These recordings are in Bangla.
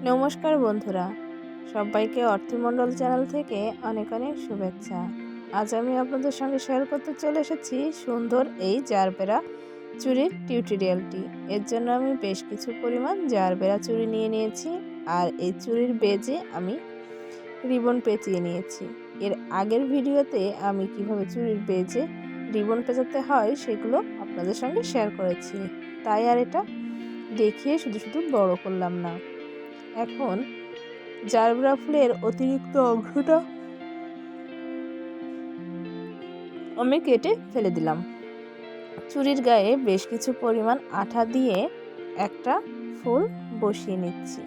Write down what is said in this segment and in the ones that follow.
নমস্কার বন্ধুরা, সবাইকে অর্থমণ্ডল চ্যানেল থেকে অনেক অনেক শুভেচ্ছা। আজ আমি আপনাদের সঙ্গে শেয়ার করতে চলে এসেছি সুন্দর এই জারবেরা চুড়ির টিউটোরিয়ালটি। এর জন্য আমি বেশ কিছু পরিমাণ জারবেরা চুড়ি নিয়ে নিয়েছি, আর এই চুড়ির বেজে আমি রিবন পেঁচিয়ে নিয়েছি। এর আগের ভিডিওতে আমি কিভাবে চুড়ির বেজে রিবন পেঁচাতে হয় সেগুলো আপনাদের সঙ্গে শেয়ার করেছি, তাই আর এটা দেখিয়ে শুধু শুধু বড় করলাম না। এখন জারবেরা ফুলের অতিরিক্ত অংশটা আমি কেটে ফেলে দিলাম। চুড়ির গায়ে বেশ কিছু পরিমাণ আঠা দিয়ে একটা ফুল বসিয়ে নিচ্ছি।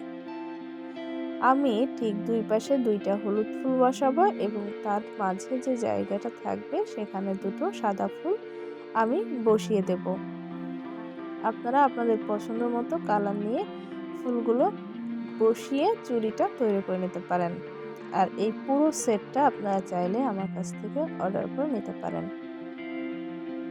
আমি ঠিক দুই পাশে দুইটা হলুদ ফুল বসাবো এবং তার মাঝে যে জায়গাটা থাকবে সেখানে দুটো সাদা ফুল আমি বসিয়ে দেব। আপনারা আপনাদের পছন্দ মতো কালার নিয়ে ফুলগুলো বসিয়ে চুড়িটা তৈরি করে নিতে পারেন। আর এই পুরো সেটটা আপনারা চাইলে আমার কাছ থেকে অর্ডার করে নিতে পারেন।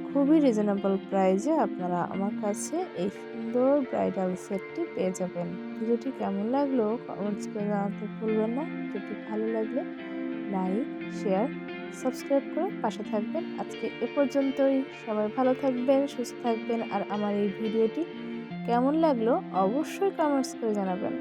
খুবই রিজনেবল প্রাইসে আপনারা আমার কাছে এই সুন্দর ব্রাইডাল সেটটি পেয়ে যাবেন। ভিডিওটি কেমন লাগলো কমেন্টস করে জানাতে ভুলবেন না। ভিডিওটি ভালো লাগলে লাইক, শেয়ার, সাবস্ক্রাইব করে পাশে থাকবেন। আজকে এ পর্যন্তই। সবাই ভালো থাকবেন, সুস্থ থাকবেন, আর আমার এই ভিডিওটি কেমন লাগলো অবশ্যই কমেন্টস করে জানাবেন।